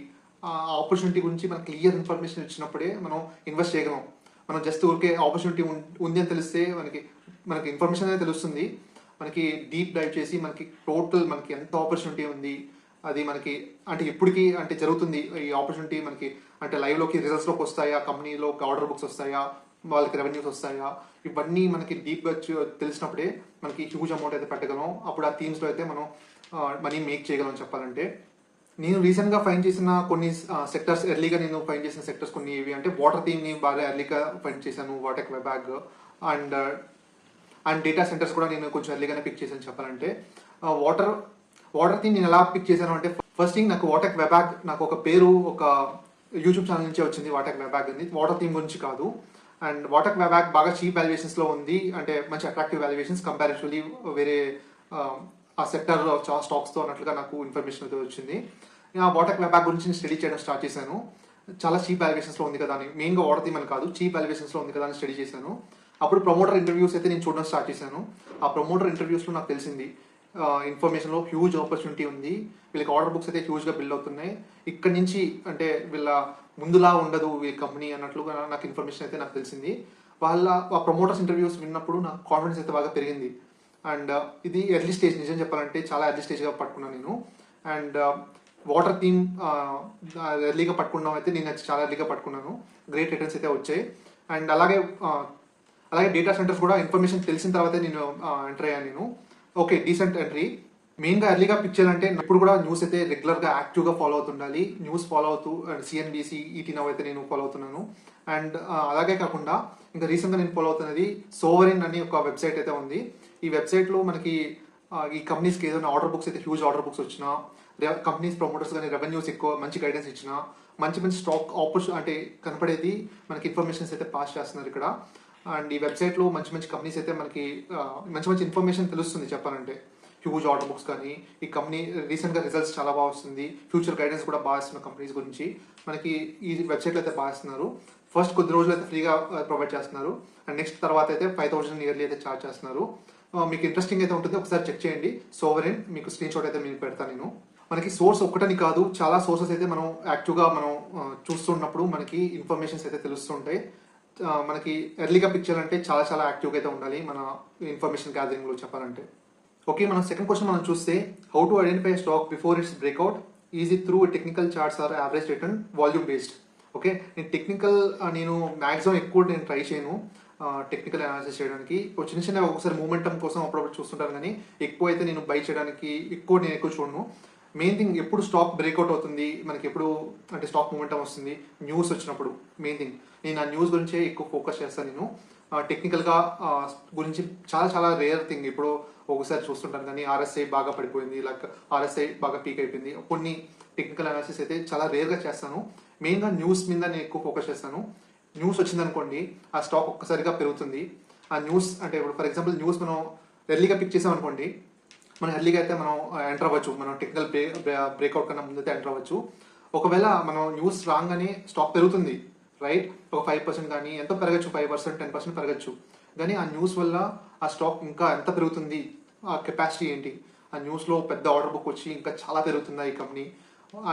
ఆ ఆపర్చునిటీ గురించి మనకు క్లియర్ ఇన్ఫర్మేషన్ ఇచ్చినప్పుడే మనం ఇన్వెస్ట్ చేయగలం. మనం జస్ట్ ఊరికే ఆపర్చునిటీ ఉంది అని తెలిస్తే మనకి ఇన్ఫర్మేషన్ అనేది తెలుస్తుంది. మనకి డీప్ డైవ్ చేసి మనకి టోటల్ మనకి ఎంత ఆపర్చునిటీ ఉంది, అది మనకి అంటే ఎప్పటికీ అంటే జరుగుతుంది ఈ ఆపర్చునిటీ, మనకి అంటే లైవ్లోకి రిజల్ట్స్లోకి వస్తాయా, కంపెనీలో ఆర్డర్ బుక్స్ వస్తాయా, వాళ్ళకి రెవెన్యూస్ వస్తాయా, ఇవన్నీ మనకి డీప్గా తెలిసినప్పుడే మనకి హ్యూజ్ అమౌంట్ అయితే పెట్టగలం. అప్పుడు ఆ థీమ్స్లో అయితే మనం మనీ మేక్ చేయగలం. చెప్పాలంటే నేను రీసెంట్గా ఫైండ్ చేసిన కొన్ని సెక్టర్స్, ఎర్లీగా నేను ఫైండ్ చేసిన సెక్టర్స్ కొన్ని ఇవి అంటే వాటర్ థీమ్ని బాగా ఎర్లీగా ఫైండ్ చేశాను, వాటెక్ వెబాగ్ అండ్ డేటా సెంటర్స్ కూడా నేను కొంచెం ఎర్లీగానే పిక్ చేశాను. చెప్పాలంటే వాటర్ థీమ్ నేను ఎలా పిక్ చేశాను అంటే, ఫస్ట్ థింగ్ నాకు వాటెక్ వెబాగ్ నాకు ఒక పేరు, ఒక యూట్యూబ్ ఛానల్ నుంచే వచ్చింది వాటక్ వెబ్యాక్ అని. వాటర్ థీమ్ గురించి కాదు. అండ్ వాటక్ వెబ్యాక్ బాగా చీప్ వాల్యుయేషన్స్లో ఉంది, అంటే మంచి అట్రాక్టివ్ వాల్యుయేషన్స్ కంపారిటివ్లీ వేరే ఆ సెక్టర్ స్టాక్స్తో అన్నట్లుగా నాకు ఇన్ఫర్మేషన్ అయితే వచ్చింది. ఆ వాటక్ వెబ్యాక్ గురించి నేను స్టడీ చేయడం స్టార్ట్ చేశాను. చాలా చీప్ వాల్యుయేషన్స్లో ఉంది కదా అని, మెయిన్గా వాటర్ థీమ్ అని కాదు, చీప్ వాల్యుయేషన్స్లో ఉంది కదా అని స్టడీ చేశాను. అప్పుడు ప్రమోటర్ ఇంటర్వ్యూస్ అయితే నేను చూడడం స్టార్ట్ చేశాను. ఆ ప్రమోటర్ ఇంటర్వ్యూస్లో నాకు తెలిసింది ఇన్ఫర్మేషన్లో హ్యూజ్ ఆపర్చునిటీ ఉంది, వీళ్ళకి ఆర్డర్ బుక్స్ అయితే హ్యూజ్గా బిల్డ్ అవుతున్నాయి, ఇక్కడ నుంచి అంటే వీళ్ళ ముందులా ఉండదు వీళ్ళ కంపెనీ అన్నట్లుగా నాకు ఇన్ఫర్మేషన్ అయితే నాకు తెలిసింది. వాళ్ళ ఆ ప్రమోటర్స్ ఇంటర్వ్యూస్ విన్నప్పుడు నాకు కాన్ఫిడెన్స్ అయితే బాగా పెరిగింది. అండ్ ఇది ఎర్లీ స్టేజ్, నిజం చెప్పాలంటే చాలా ఎర్లీ స్టేజ్గా పట్టుకున్నాను నేను. అండ్ వాటర్ థీమ్ ఎర్లీగా పట్టుకున్నాం అయితే నేను చాలా ఎర్లీగా పట్టుకున్నాను, గ్రేట్ రిటర్న్స్ అయితే వచ్చాయి. అండ్ అలాగే డేటా సెంటర్స్ కూడా ఇన్ఫర్మేషన్ తెలిసిన తర్వాతే నేను ఎంటర్ అయ్యాను నేను. Okay, decent entry. మెయిన్గా ఎర్లీగా పిక్ చేయాలంటే ఇప్పుడు కూడా న్యూస్ అయితే రెగ్యులర్గా యాక్టివ్గా ఫాలో అవుతుండాలి. న్యూస్ ఫాలో అవుతూ అండ్ సిఎన్బిసి, ఈటీ నౌ అయితే నేను ఫాలో అవుతున్నాను. అండ్ అలాగే కాకుండా ఇంకా రీసెంట్గా నేను ఫాలో అవుతున్నది సోవరిన్ అని ఒక వెబ్సైట్ అయితే ఉంది. ఈ వెబ్సైట్లో మనకి ఈ కంపెనీస్కి ఏదైనా ఆర్డర్ బుక్స్ అయితే హ్యూజ్ ఆర్డర్ బుక్స్ వచ్చినా, కంపెనీస్ ప్రమోటర్స్ కానీ రెవెన్యూస్ ఎక్కువ మంచి గైడెన్స్ ఇచ్చినా, మంచి మంచి స్టాక్ అంటే కనపడేది మనకి ఇన్ఫర్మేషన్స్ అయితే పాస్ చేస్తున్నారు ఇక్కడ. అండ్ ఈ వెబ్సైట్లో మంచి మంచి కంపెనీస్ అయితే మనకి మంచి మంచి ఇన్ఫర్మేషన్ తెలుస్తుంది చెప్పాలంటే. హ్యూజ్ ఆర్డర్ బుక్స్ కానీ, ఈ కంపెనీ రీసెంట్గా రిజల్ట్స్ చాలా బాగా వస్తుంది, ఫ్యూచర్ గైడెన్స్ కూడా బాగా ఇస్తున్న కంపెనీస్ గురించి మనకి ఈ వెబ్సైట్లో అయితే బాగా ఇస్తున్నారు. ఫస్ట్ కొద్ది రోజులు అయితే ఫ్రీగా ప్రొవైడ్ చేస్తున్నారు, అండ్ నెక్స్ట్ తర్వాత అయితే 5,000 ఇయర్లీ అయితే ఛార్జ్ చేస్తున్నారు. మీకు ఇంట్రెస్టింగ్ అయితే ఉంటుంది, ఒకసారి చెక్ చేయండి. సోవరెన్ మీకు స్క్రీన్ షాట్ అయితే మీకు పెడతాను నేను. మనకి సోర్స్ ఒక్కటని కాదు, చాలా సోర్సెస్ అయితే మనం యాక్టివ్గా మనం చూస్తున్నప్పుడు మనకి ఇన్ఫర్మేషన్స్ అయితే తెలుస్తుంటాయి. మనకి ఎర్లీగా పిక్ చేయాలంటే చాలా చాలా యాక్టివ్గా అయితే ఉండాలి మన ఇన్ఫర్మేషన్ గ్యాదరింగ్లో చెప్పాలంటే. ఓకే, మనం సెకండ్ క్వశ్చన్ మనం చూస్తే, how to identify stock before its breakout, is it through technical charts or average return, volume based. Okay, నేను మ్యాక్సిమం ఎక్కువ నేను ట్రై చేయను టెక్నికల్ అనాలిసిస్ చేయడానికి. చిన్న చిన్న ఒకసారి మూమెంటం కోసం అప్పుడప్పుడు చూస్తుంటాను, కానీ ఎక్కువ అయితే నేను బై చేయడానికి నేను ఎక్కువ చూడను. మెయిన్ థింగ్ ఎప్పుడు స్టాక్ బ్రేక్అవుట్ అవుతుంది, మనకి ఎప్పుడు అంటే స్టాక్ మూమెంటం వస్తుంది, న్యూస్ వచ్చినప్పుడు. మెయిన్ థింగ్ నేను ఆ న్యూస్ గురించే ఎక్కువ ఫోకస్ చేస్తాను నేను. టెక్నికల్గా గురించి చాలా చాలా రేర్ థింగ్. ఇప్పుడు ఒకసారి చూస్తుంటాను కానీ ఆర్ఎస్ఐ బాగా పడిపోయింది, లైక్ ఆర్ఎస్ఐ బాగా పీక్ అయిపోయింది, కొన్ని టెక్నికల్ అనాలిసిస్ అయితే చాలా రేర్గా చేస్తాను. మెయిన్గా న్యూస్ మీద నేను ఎక్కువ ఫోకస్ చేస్తాను. న్యూస్ వచ్చిందనుకోండి, ఆ స్టాక్ ఒక్కసారిగా పెరుగుతుంది. ఆ న్యూస్ అంటే ఇప్పుడు ఫర్ ఎగ్జాంపుల్ న్యూస్ మనం ఎర్లీగా పిక్ చేసామనుకోండి, మనం ఎర్లీగా అయితే మనం ఎంటర్ అవ్వచ్చు, మనం టెక్నికల్ బ్రేక్అవుట్ కన్నా ముందైతే ఎంటర్ అవ్వచ్చు. ఒకవేళ మనం న్యూస్ రాగానే స్టాక్ పెరుగుతుంది, రైట్, ఒక 5% కానీ ఎంతో పెరగచ్చు, 5%, 10% పెరగచ్చు. కానీ ఆ న్యూస్ వల్ల ఆ స్టాక్ ఇంకా ఎంత పెరుగుతుంది, ఆ కెపాసిటీ ఏంటి, ఆ న్యూస్లో పెద్ద ఆర్డర్ బుక్ వచ్చి ఇంకా చాలా పెరుగుతుందా ఈ కంపెనీ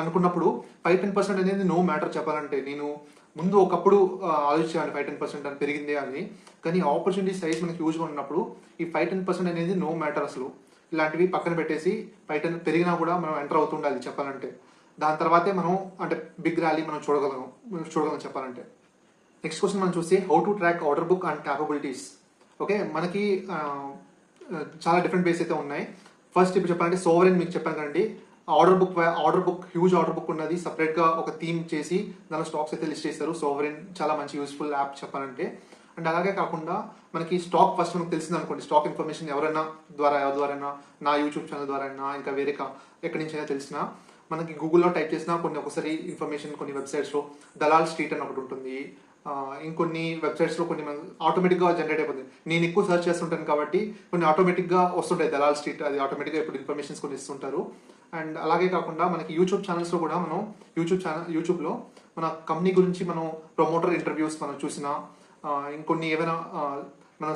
అనుకున్నప్పుడు 5-10% అనేది నో మ్యాటర్ చెప్పాలంటే. నేను ముందు ఒకప్పుడు ఆలోచించాను 5-10% అని పెరిగిందే అని, కానీ ఆపర్చునిటీ సైజ్ మనకి హ్యూజ్గా ఉన్నప్పుడు ఈ 5-10% అనేది నో మ్యాటర్ అసలు. ఇలాంటివి పక్కన పెట్టేసి 5-10 పెరిగినా కూడా మనం ఎంటర్ అవుతుండాలి చెప్పాలంటే. దాని తర్వాతే మనం అంటే బిగ్ ర్యాలీ మనం చూడగలం చెప్పాలంటే. నెక్స్ట్ క్వశ్చన్ మనం చూస్తే, how to track order book and capabilities. Okay, మనకి చాలా డిఫరెంట్ బేస్ అయితే ఉన్నాయి. ఫస్ట్ ఇప్పుడు చెప్పాలంటే సోవరెన్ మీకు చెప్పాను కదండి, order book huge order book ఉన్నది, సపరేట్గా ఒక థీమ్ చేసి దానిలో స్టాక్స్ అయితే లిస్ట్ చేస్తారు. సోవరెన్ చాలా మంచి యూస్ఫుల్ యాప్ చెప్పాలంటే. అండ్ అలాగే కాకుండా మనకి స్టాక్ ఫస్ట్ మనకు తెలిసింది అనుకోండి, స్టాక్ ఇన్ఫర్మేషన్ ఎవరి ద్వారా నా యూట్యూబ్ ఛానల్ ద్వారా ఇంకా వేరే ఎక్కడి నుంచి అయినా తెలిసినా, మనకి గూగుల్లో టైప్ చేసినా ఒకసారి ఇన్ఫర్మేషన్ కొన్ని వెబ్సైట్స్లో దలాల్ స్ట్రీట్ అని ఒకటి ఉంటుంది, ఇంకొన్ని వెబ్సైట్స్లో కొన్ని ఆటోమేటిక్గా జనరేట్ అయిపోతుంది. నేను ఎక్కువ సర్చ్ చేస్తుంటాను కాబట్టి కొన్ని ఆటోమేటిక్గా వస్తుంటాయి దలాల్ స్ట్రీట్, అది ఆటోమేటిక్గా ఇప్పుడు ఇన్ఫర్మేషన్స్ కొన్ని ఇస్తుంటారు. అండ్ అలాగే కాకుండా మనకి యూట్యూబ్ ఛానల్స్లో కూడా మనం యూట్యూబ్లో మన కంపెనీ గురించి మనం ప్రమోటర్ ఇంటర్వ్యూస్ మనం చూసినా, ఇంకొన్ని ఏమైనా మన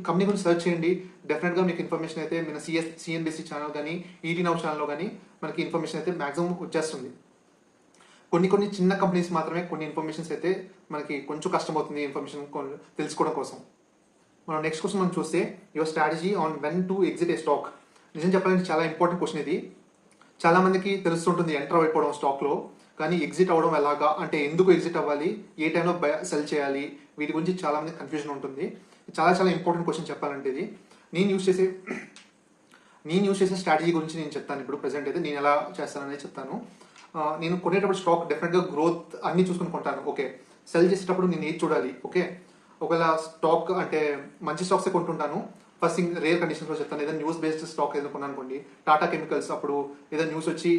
కంపెనీ గురించి సర్చ్ చేయండి, డెఫినెట్గా మీకు ఇన్ఫర్మేషన్ అయితే మన సిఎన్బిసి ఛానల్ కానీ ఈటీ నౌ ఛానల్లో కానీ మనకి ఇన్ఫర్మేషన్ అయితే మ్యాక్సిమం వచ్చేస్తుంది. కొన్ని చిన్న కంపెనీస్ మాత్రమే కొన్ని ఇన్ఫర్మేషన్స్ అయితే మనకి కొంచెం కష్టమవుతుంది ఇన్ఫర్మేషన్ తెలుసుకోవడం కోసం. మనం నెక్స్ట్ క్వశ్చన్ మనం చూస్తే, your strategy on when to exit A stock. నిజం చెప్పాలంటే చాలా ఇంపార్టెంట్ క్వశ్చన్ ఇది. చాలా మందికి తెలుస్తుంటుంది ఎంటర్ అయిపోవడం స్టాక్లో, కానీ ఎగ్జిట్ అవ్వడం ఎలాగా, అంటే ఎందుకు ఎగ్జిట్ అవ్వాలి, ఏ టైంలో సెల్ చేయాలి, వీటి గురించి చాలా మంది కన్ఫ్యూజన్ ఉంటుంది. చాలా చాలా ఇంపార్టెంట్ క్వశ్చన్ చెప్పాలంటే ఇది. నేను యూజ్ చేసే స్ట్రాటజీ గురించి నేను చెప్తాను ఇప్పుడు. ప్రెసెంట్ అయితే నేను ఎలా చేస్తాననేది చెప్తాను. నేను కొనేటప్పుడు స్టాక్ డెఫినెట్గా గ్రోత్ అన్ని చూసుకుని కొంటాను. ఓకే, సెల్ చేసేటప్పుడు నేను ఏది చూడాలి, ఓకే, ఒకవేళ స్టాక్ అంటే మంచి స్టాక్సే కొంటుంటాను. ఫస్ట్ థింగ్ రేర్ కండిషన్స్లో చెప్తాను. ఏదైనా న్యూస్ బేస్డ్ స్టాక్ ఏదైనా కొన్నాను అనుకోండి, టాటా కెమికల్స్, అప్పుడు ఏదైనా న్యూస్ వచ్చి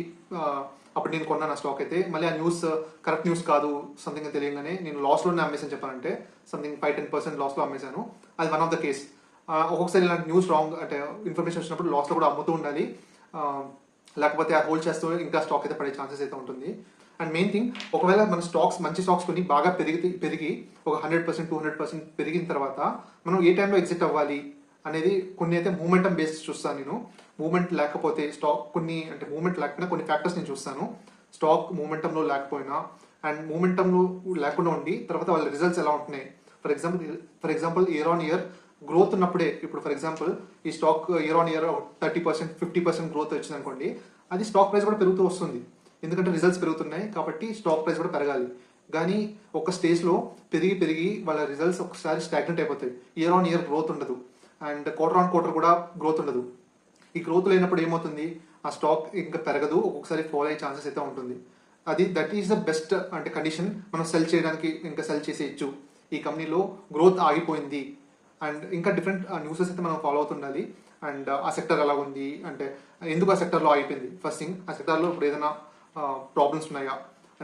అప్పుడు నేను కొన్నాను ఆ స్టాక్ అయితే. మళ్ళీ ఆ న్యూస్ కరెక్ట్ న్యూస్ కాదు సంథింగ్ తెలియగానే నేను లాస్లోనే అమ్మేసాను చెప్పాలంటే. సంథింగ్ 5-10% లాస్లో అమ్మేశాను. అది వన్ ఆఫ్ ద కేస్. ఒక్కొక్కసారి ఇలాంటి న్యూస్ రాంగ్ అంటే ఇన్ఫర్మేషన్ వచ్చినప్పుడు లాస్లో కూడా అమ్ముతూ ఉండాలి. ఆ, లేకపోతే ఆ హోల్డ్ చేస్తూ ఇంకా స్టాక్ అయితే పడే ఛాన్సెస్ అయితే ఉంటుంది. అండ్ మెయిన్ థింగ్, ఒకవేళ మన స్టాక్స్ మంచి స్టాక్స్ కొన్ని బాగా పెరిగి ఒక 100% 200% పెరిగిన తర్వాత మనం ఏ టైంలో ఎగ్జిట్ అవ్వాలి అనేది కొన్ని అయితే మూమెంటం బేస్డ్ చూస్తాను నేను. మూమెంట్ లేకపోతే స్టాక్ కొన్ని అంటే మూమెంట్ లేకపోయినా కొన్ని ఫ్యాక్టర్స్ నేను చూస్తాను. స్టాక్ మూమెంటంలో లేకపోయినా అండ్ మూమెంటంలో లేకుండా ఉండి తర్వాత వాళ్ళ రిజల్ట్స్ ఎలా ఉంటున్నాయి. For example year on year growth ఉన్నప్పుడే, ఇప్పుడు ఫర్ ఎగ్జాంపుల్ ఈ stock year on year 30% 50% growth వచ్చింది అనుకోండి, అది స్టాక్ ప్రైస్ కూడా పెరుగుతూ వస్తుంది. ఎందుకంటే రిజల్ట్స్ పెరుగుతున్నాయి కాబట్టి స్టాక్ ప్రైస్ కూడా పెరగాలి. కానీ ఒక స్టేజ్లో పెరిగి వాళ్ళ రిజల్ట్స్ ఒకసారి స్టాగ్నెంట్ అయిపోతాయి. ఇయర్ ఆన్ ఇయర్ గ్రోత్ ఉండదు అండ్ క్వార్టర్ ఆన్ క్వార్టర్ కూడా గ్రోత్ ఉండదు. ఈ గ్రోత్ లేనప్పుడు ఏమవుతుంది, ఆ స్టాక్ ఇంకా పెరగదు, ఒక్కొక్కసారి ఫాల్ అయ్యే ఛాన్సెస్ అయితే ఉంటుంది. దట్ ఈస్ ద బెస్ట్ అంటే కండిషన్ మనం సెల్ చేయడానికి, ఇంకా సెల్ చేసేయచ్చు. ఈ కంపెనీలో గ్రోత్ ఆగిపోయింది అండ్ ఇంకా డిఫరెంట్ న్యూసెస్ అయితే మనం ఫాలో అవుతుండాలి. అండ్ ఆ సెక్టర్ ఎలా ఉంది అంటే ఎందుకు ఆ సెక్టర్లో ఆగిపోయింది, ఫస్ట్ థింగ్ ఆ సెక్టర్లో ఇప్పుడు ఏదైనా ప్రాబ్లమ్స్ ఉన్నాయా,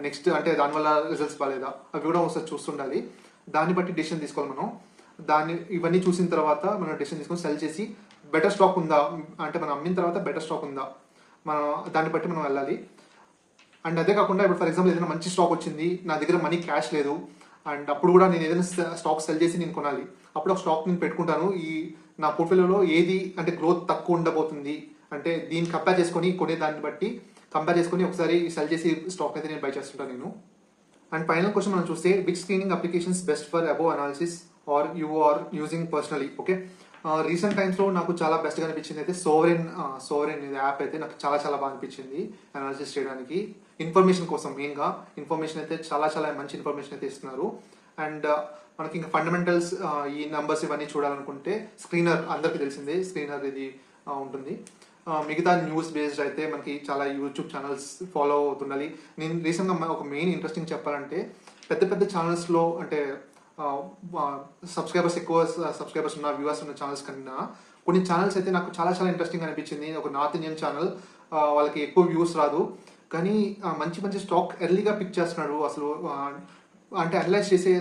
నెక్స్ట్ అంటే దానివల్ల రిజల్ట్స్ బాగాలేదా, అవి కూడా ఒకసారి చూస్తుండాలి. దాన్ని బట్టి డెసిషన్ తీసుకోవాలి మనం. ఇవన్నీ చూసిన తర్వాత మనం డెసిషన్ తీసుకొని సెల్ చేసి బెటర్ స్టాక్ ఉందా అంటే మనం అమ్మిన తర్వాత బెటర్ స్టాక్ ఉందా మనం దాన్ని బట్టి మనం వెళ్ళాలి. అండ్ అదే కాకుండా ఇప్పుడు ఫర్ ఎగ్జాంపుల్ ఏదైనా మంచి స్టాక్ వచ్చింది, నా దగ్గర మనీ క్యాష్ లేదు అండ్ అప్పుడు కూడా నేను ఏదైనా స్టాక్ సెల్ చేసి నేను కొనాలి. అప్పుడు ఒక స్టాక్ నేను పెట్టుకుంటాను. నా పోర్ట్ఫోలియోలో ఏది అంటే గ్రోత్ తక్కువ ఉండబోతుంది అంటే దీన్ని కంపేర్ చేసుకొని కొనే దాన్ని బట్టి కంపేర్ చేసుకొని ఒకసారి సెల్ చేసి స్టాక్ అయితే నేను బై చేస్తుంటాను నేను. అండ్ ఫైనల్ క్వశ్చన్ మనం చూస్తే, which screening applications best for above analysis are you are using personally. Okay, recent టైమ్స్లో నాకు చాలా బెస్ట్గా అనిపించింది అయితే సోవరెన్ ఇది యాప్ అయితే నాకు చాలా బాగా అనిపించింది అనాలిసిస్ చేయడానికి. ఇన్ఫర్మేషన్ కోసం మెయిన్గా ఇన్ఫర్మేషన్ అయితే చాలా మంచి ఇన్ఫర్మేషన్ అయితే ఇస్తున్నారు. అండ్ మనకి ఇంకా ఫండమెంటల్స్ ఈ నెంబర్స్ ఇవన్నీ చూడాలనుకుంటే స్క్రీనర్ అందరికీ తెలిసిందే, స్క్రీనర్ ఇది ఉంటుంది. మిగతా న్యూస్ బేస్డ్ అయితే మనకి చాలా యూట్యూబ్ ఛానల్స్ ఫాలో అవుతుండాలి. నేను రీసెంట్గా ఒక మెయిన్ ఇంట్రెస్టింగ్ చెప్పాలంటే పెద్ద ఛానల్స్లో అంటే ఎక్కువ సబ్స్క్రైబర్స్ ఉన్న వ్యూవర్స్ ఉన్న ఛానల్స్ కన్నా కొన్ని ఛానల్స్ అయితే నాకు చాలా ఇంట్రెస్టింగ్ అనిపించింది. ఒక నార్త్ ఇండియన్ ఛానల్, వాళ్ళకి ఎక్కువ వ్యూస్ రాదు కానీ మంచి స్టాక్ ఎర్లీగా పిక్ చేస్తున్నాడు. అసలు అంటే అనలైజ్ చేసే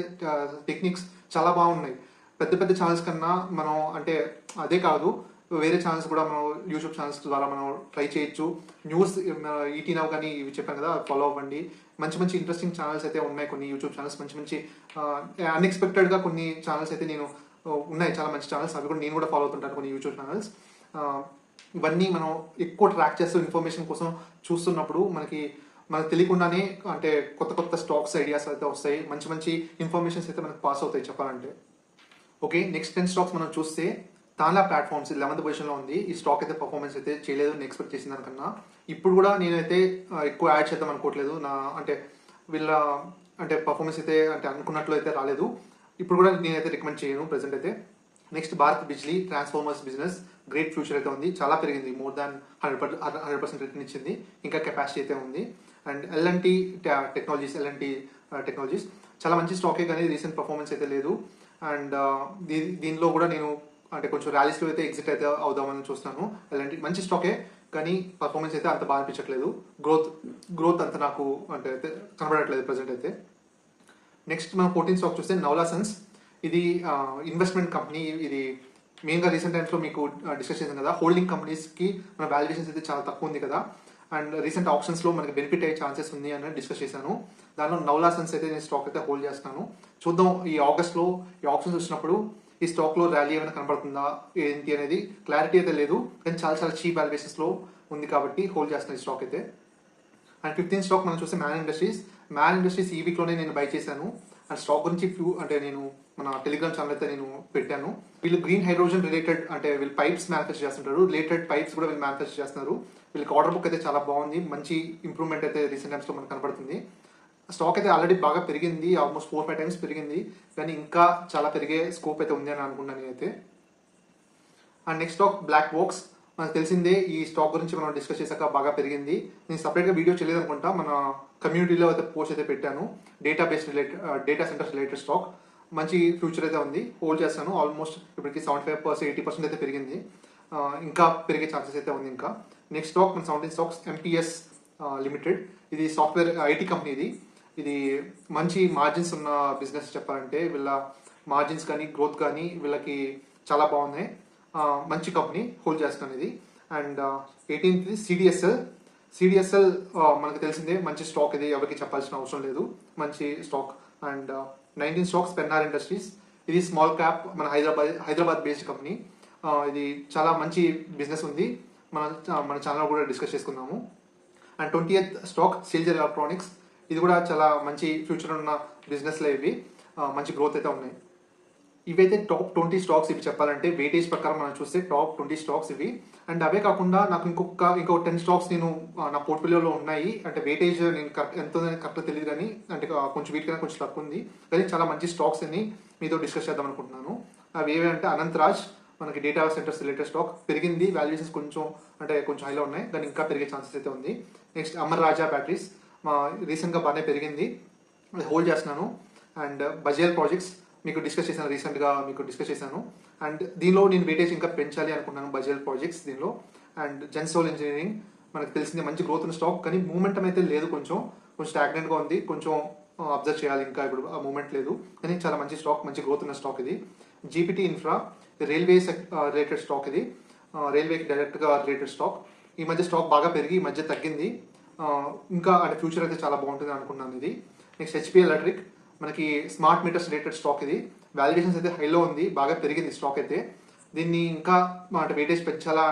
టెక్నిక్స్ చాలా బాగున్నాయి. పెద్ద ఛానల్స్ కన్నా మనం అంటే అదే కాదు, వేరే ఛానల్స్ కూడా మనం యూట్యూబ్ ఛానల్స్ ద్వారా మనం ట్రై చేయొచ్చు. న్యూస్ ఈటీ నౌ కానీ ఇవి చెప్పాను కదా, ఫాలో అవ్వండి. మంచి ఇంట్రెస్టింగ్ ఛానల్స్ అయితే ఉన్నాయి కొన్ని యూట్యూబ్ ఛానల్స్. మంచి అన్ఎక్స్పెక్టెడ్గా కొన్ని ఛానల్స్ అయితే ఉన్నాయి, చాలా మంచి ఛానల్స్. అవి కూడా నేను కూడా ఫాలో అవుతుంటాను కొన్ని యూట్యూబ్ ఛానల్స్. ఇవన్నీ మనం ఎక్కువ ట్రాక్ చేస్తూ ఇన్ఫర్మేషన్ కోసం చూస్తున్నప్పుడు మనకు తెలియకుండానే అంటే కొత్త స్టాక్స్ ఐడియాస్ అయితే వస్తాయి, మంచి ఇన్ఫర్మేషన్స్ అయితే మనకు పాస్ అవుతాయి చెప్పాలంటే. ఓకే, నెక్స్ట్ 10 స్టాక్స్ మనం చూస్తే తాన్లా ప్లాట్ఫామ్స్ 11th పొజిషన్లో ఉంది. ఈ స్టాక్ అయితే పర్ఫార్మెన్స్ అయితే చేయలేదు నేను ఎక్స్పెక్ట్ చేసిన దానికన్నా. ఇప్పుడు కూడా నేనైతే ఎక్కువ యాడ్ చేద్దాం అనుకోవట్లేదు. అంటే వీళ్ళ అంటే పర్ఫార్మెన్స్ అయితే అంటే అనుకున్నట్లు అయితే రాలేదు. ఇప్పుడు కూడా నేనైతే రికమెండ్ చేయను ప్రెసెంట్ అయితే. Next Bharat Bijli transformers business great future అయితే ఉంది, చాలా పెరిగింది, మోర్ దాన్ 100% రిటర్న్ ఇచ్చింది, ఇంకా కెపాసిటీ అయితే ఉంది. అండ్ ఎల్ఎన్టీ టెక్నాలజీస్ చాలా మంచి స్టాకే కానీ రీసెంట్ పర్ఫార్మెన్స్ అయితే లేదు. అండ్ దీనిలో కూడా నేను అంటే కొంచెం ర్యాలీస్లో అయితే ఎగ్జిట్ అయితే అవుదామని చూస్తున్నాను. ఎలాంటి మంచి స్టాకే కానీ పర్ఫార్మెన్స్ అయితే అంత బాగా అనిపించట్లేదు. గ్రోత్ అంత నాకు అంటే అయితే కనబడట్లేదు ప్రజెంట్ అయితే. నెక్స్ట్ మనం 14 స్టాక్ చూస్తే నవలా సన్స్. ఇది ఇన్వెస్ట్మెంట్ కంపెనీ. ఇది మెయిన్గా రీసెంట్ టైమ్స్లో మీకు డిస్కస్ చేశాను కదా, హోల్డింగ్ కంపెనీస్కి మన వాల్యుయేషన్స్ అయితే చాలా తక్కువ ఉంది కదా, అండ్ రీసెంట్ ఆప్షన్స్లో మనకి బెనిఫిట్ అయ్యే ఛాన్సెస్ ఉంది అని డిస్కస్ చేశాను. దానిలో నవలా సన్స్ అయితే నేను స్టాక్ అయితే హోల్డ్ చేస్తున్నాను. చూద్దాం ఈ ఆగస్ట్లో ఈ ఆప్షన్స్ వచ్చినప్పుడు ఈ స్టాక్లో ర్యాలీ ఏమైనా కనబడుతుందా ఏంటి అనేది క్లారిటీ అయితే లేదు, కానీ చాలా చీప్ వాల్యుయేషన్స్లో ఉంది కాబట్టి హోల్డ్ చేస్తున్నాను ఈ స్టాక్ అయితే. అండ్ 15 స్టాక్ మనం చూస్తే మ్యాన్ ఇండస్ట్రీస్ ఈ వీక్లోనే నేను బై చేశాను. అండ్ స్టాక్ గురించి అంటే నేను మన టెలిగ్రామ్ ఛానల్ అయితే నేను పెట్టాను. వీళ్ళు గ్రీన్ హైడ్రోజన్ రిలేటెడ్ అంటే వీళ్ళు పైప్స్ మ్యానుఫ్యాక్చర్ చేస్తుంటారు, రిలేటెడ్ పైప్స్ కూడా వీళ్ళు మ్యానుఫ్యాక్చర్ చేస్తున్నారు. వీళ్ళకి ఆర్డర్ బుక్ అయితే చాలా బాగుంది, మంచి ఇంప్రూవ్మెంట్ అయితే రీసెంట్ టైమ్స్లో మనకు కనబడుతుంది. స్టాక్ అయితే ఆల్రెడీ బాగా పెరిగింది, ఆల్మోస్ట్ 4-5 టైమ్స్ పెరిగింది, కానీ ఇంకా చాలా పెరిగే స్కోప్ అయితే ఉంది అని అనుకున్నాను నేనైతే. And next stock black box. మనకు తెలిసిందే ఈ స్టాక్ గురించి మనం డిస్కస్ చేశాక బాగా పెరిగింది. నేను సపరేట్గా వీడియో చేయలేదు అనుకుంటా, మన కమ్యూనిటీలో అయితే పోస్ట్ అయితే పెట్టాను. డేటా సెంటర్స్ రిలేటెడ్ స్టాక్ మంచి ఫ్యూచర్ అయితే ఉంది, హోల్డ్ చేస్తాను. ఆల్మోస్ట్ ఇప్పటికి 75% 80% అయితే పెరిగింది, ఇంకా పెరిగే ఛాన్సెస్ అయితే ఉంది ఇంకా. నెక్స్ట్ స్టాక్ మన 17 స్టాక్స్ ఎంపీఎస్ లిమిటెడ్. ఇది సాఫ్ట్వేర్ ఐటీ కంపెనీ. ఇది మంచి మార్జిన్స్ ఉన్న బిజినెస్ చెప్పాలంటే. వీళ్ళ మార్జిన్స్ కానీ గ్రోత్ కానీ వీళ్ళకి చాలా బాగున్నాయి. మంచి కంపెనీ హోల్డ్ చేస్తున్నాను ఇది. అండ్ 18th సిడిఎస్ఎల్ మనకు తెలిసిందే, మంచి స్టాక్ ఇది, ఎవరికి చెప్పాల్సిన అవసరం లేదు, మంచి stock. And 19 stocks Pennar industries. ఇది స్మాల్ క్యాప్, మన హైదరాబాద్ బేస్డ్ కంపెనీ. ఇది చాలా మంచి బిజినెస్ ఉంది, మన ఛానల్ కూడా డిస్కస్ చేసుకుందాము. అండ్ 20th స్టాక్ సిల్జర్ ఎలక్ట్రానిక్స్. ఇది కూడా చాలా మంచి ఫ్యూచర్ ఉన్న బిజినెస్లో ఇవి, మంచి గ్రోత్ అయితే ఉన్నాయి. ఇవైతే టాప్ 20 స్టాక్స్. ఇవి చెప్పాలంటే వెయిటేజ్ ప్రకారం మనం చూస్తే టాప్ 20 స్టాక్స్ ఇవి. అండ్ అవే కాకుండా నాకు ఇంకో 10 స్టాక్స్ నేను నా పోర్ట్ఫోలియోలో ఉన్నాయి. అంటే వెయిటేజ్ నేను ఎంత కరెక్ట్గా తెలియదు కానీ, అంటే కొంచెం వీటికైనా కొంచెం తక్కువ ఉంది, కానీ చాలా మంచి స్టాక్స్ అని మీతో డిస్కస్ చేద్దాం అనుకుంటున్నాను. అవి ఏవి అంటే అనంతరాజ్, మనకి డేటా సెంటర్స్ రిలేటెడ్ స్టాక్, పెరిగింది, వాల్యుయేషన్స్ కొంచెం హైలో ఉన్నాయి, కానీ ఇంకా పెరిగే ఛాన్సెస్ అయితే ఉంది. నెక్స్ట్ అమర్ రాజా బ్యాటరీస్, రీసెంట్గా బాగానే పెరిగింది, హోల్డ్ చేస్తున్నాను. అండ్ బజేల్ ప్రాజెక్ట్స్ మీకు డిస్కస్ చేశాను, రీసెంట్గా మీకు డిస్కస్ చేశాను. అండ్ దీనిలో నేను వెయిటేజ్ ఇంకా పెంచాలి అనుకున్నాను బజేల్ ప్రాజెక్ట్స్ దీనిలో. అండ్ జెన్సోల్ ఇంజనీరింగ్, మనకు తెలిసిందే మంచి గ్రోత్ ఉన్న స్టాక్, కానీ మూమెంటం అయితే లేదు, కొంచెం స్టాగ్నెంట్గా ఉంది, కొంచెం అబ్జర్వ్ చేయాలి, ఇంకా ఇప్పుడు ఆ మూమెంట్ లేదు, కానీ చాలా మంచి స్టాక్, మంచి గ్రోత్ ఉన్న స్టాక్ ఇది. GPT infra, railway related stock ఇది, రైల్వేకి డైరెక్ట్గా రిలేటెడ్ స్టాక్. ఈ మధ్య స్టాక్ బాగా పెరిగి ఈ మధ్య తగ్గింది, ఇంకా అంటే ఫ్యూచర్ అయితే చాలా బాగుంటుంది అనుకున్నాను ఇది. నెక్స్ట్ హెచ్పిఎల్ ఎలక్ట్రిక్, మనకి స్మార్ట్ మీటర్స్ రిలేటెడ్ స్టాక్ ఇది, వాల్యుయేషన్స్ అయితే హైలో ఉంది, బాగా పెరిగింది స్టాక్ అయితే. దీన్ని ఇంకా అంటే వెయిటేజ్ పెంచాలా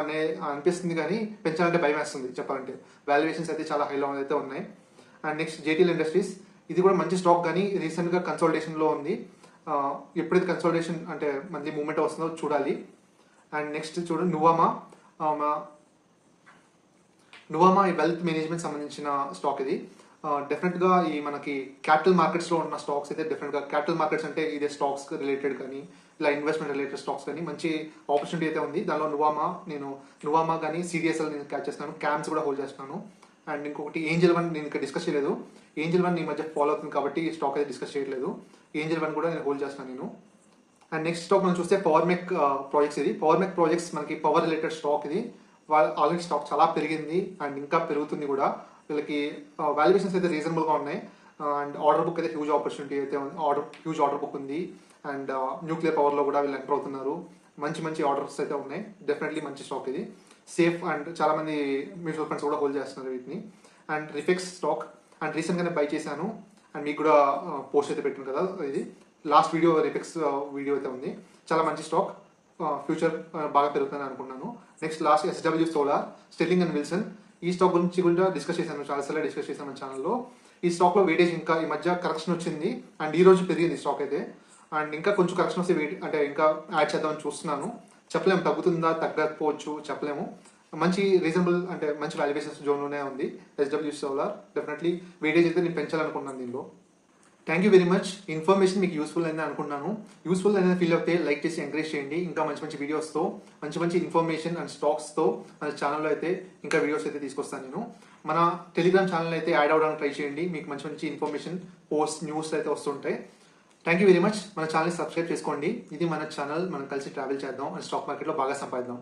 అనిపిస్తుంది, కానీ పెంచాలంటే భయం వేస్తుంది చెప్పాలంటే. వాల్యుయేషన్స్ అయితే చాలా హైలో అయితే ఉన్నాయి. అండ్ నెక్స్ట్ జేటీఎల్ ఇండస్ట్రీస్, ఇది కూడా మంచి స్టాక్, కానీ రీసెంట్గా కన్సల్టేషన్లో ఉంది. ఎప్పుడైతే కన్సల్టేషన్ అంటే మంచి మూమెంట్ వస్తుందో చూడాలి. అండ్ నెక్స్ట్ చూడండి నువామా ఈ వెల్త్ మేనేజ్మెంట్ సంబంధించిన స్టాక్ ఇది. డెఫినెట్గా ఈ మనకి క్యాపిటల్ మార్కెట్స్లో ఉన్న స్టాక్స్ అయితే డెఫినెట్గా, క్యాపిటల్ మార్కెట్స్ అంటే ఇదే స్టాక్స్ రిలేటెడ్ కానీ ఇలా ఇన్వెస్ట్మెంట్ రిలేటెడ్ స్టాక్స్ కానీ మంచి ఆపర్చునిటీ అయితే ఉంది. దానిలో నువామా కానీ సిడిఎస్ఎల్ నేను క్యాచ్ చేస్తున్నాను, క్యామ్స్ కూడా హోల్డ్ చేస్తున్నాను. అండ్ ఇంకొకటి ఏంజల్ వన్ నేను ఇక్కడ డిస్కస్ చేయలేదు, ఏంజల్ వన్ ఈ మధ్య ఫాలో అవుతుంది కాబట్టి స్టాక్ అయితే డిస్కస్ చేయట్లేదు, ఏంజల్ వన్ కూడా నేను హోల్డ్ చేస్తున్నాను నేను. అండ్ నెక్స్ట్ స్టాక్ మనం చూస్తే పవర్ మెక్ ప్రాజెక్ట్స్. ఇది పవర్ మెక్ ప్రాజెక్ట్స్ మనకి పవర్ రిలేటెడ్ స్టాక్ ఇది. ఆల్రెడీ స్టాక్ చాలా పెరిగింది అండ్ ఇంకా పెరుగుతుంది కూడా. వీళ్ళకి వాల్యుయేషన్స్ అయితే రీజనబుల్గా ఉన్నాయి. అండ్ ఆర్డర్ బుక్ అయితే హ్యూజ్ ఆపర్చునిటీ అయితే ఉంది, హ్యూజ్ ఆర్డర్ బుక్ ఉంది. అండ్ న్యూక్లియర్ పవర్లో కూడా వీళ్ళు ఎంటర్ అవుతున్నారు, మంచి ఆర్డర్స్ అయితే ఉన్నాయి. డెఫినెట్లీ మంచి స్టాక్ ఇది, సేఫ్. అండ్ చాలా మంది మ్యూచువల్ ఫండ్స్ కూడా హోల్డ్ చేస్తున్నారు వీటిని. అండ్ రిఫెక్స్ స్టాక్, అండ్ రీసెంట్గానే బై చేశాను, అండ్ మీకు కూడా పోస్ట్ అయితే పెట్టాను కదా, ఇది లాస్ట్ వీడియో రిఫెక్స్ వీడియో అయితే ఉంది. చాలా మంచి స్టాక్, ఫ్యూచర్ బాగా పెరుగుతుందని అనుకున్నాను. Next last SW solar, sterling and Wilson. ఈ స్టాక్ గురించి కూడా డిస్కస్ చేశాను, చాలాసార్లు డిస్కస్ చేశాను మన ఛానల్లో. ఈ స్టాక్లో వెయిటేజ్ ఇంకా ఈ మధ్య కరెక్షన్ వచ్చింది, అండ్ ఈ రోజు పెరిగింది స్టాక్ అయితే. అండ్ ఇంకా కొంచెం కరెక్షన్ వస్తే అంటే ఇంకా యాడ్ చేద్దామని చూస్తున్నాను, చెప్పలేము, తగ్గుతుందా తగ్గకపోవచ్చు చెప్పలేము. మంచి రీజనబుల్ అంటే మంచి వాల్యుయేషన్స్ జోన్లోనే ఉంది ఎస్డబ్ల్యూ సోలార్. డెఫినెట్లీ వెయిటేజ్ అయితే నేను పెంచాలనుకున్నాను దీనిలో. Thank you very much. Information మీకు యూస్ఫుల్ అయిందని అనుకున్నాను. యూస్ఫుల్ అనేది ఫీల్ అవుతే లైక్ చేసి ఎంకరేజ్ చేయండి. ఇంకా మంచి వీడియోస్తో, మంచి ఇన్ఫర్మేషన్ అండ్ స్టాక్స్తో మన ఛానల్లో అయితే ఇంకా వీడియోస్ అయితే తీసుకొస్తాను నేను. మన టెలిగ్రామ్ ఛానల్ అయితే యాడ్ అవ్వడానికి ట్రై చేయండి, మీకు మంచి ఇన్ఫర్మేషన్, పోస్ట్, న్యూస్ అయితే వస్తుంటాయి. Thank you very much. మన ఛానల్ని సబ్స్క్రైబ్ చేసుకోండి. ఇది మన ఛానల్, మనం కలిసి ట్రావెల్ చేద్దాం అండ్ స్టాక్ మార్కెట్లో బాగా సంపాదిద్దాం.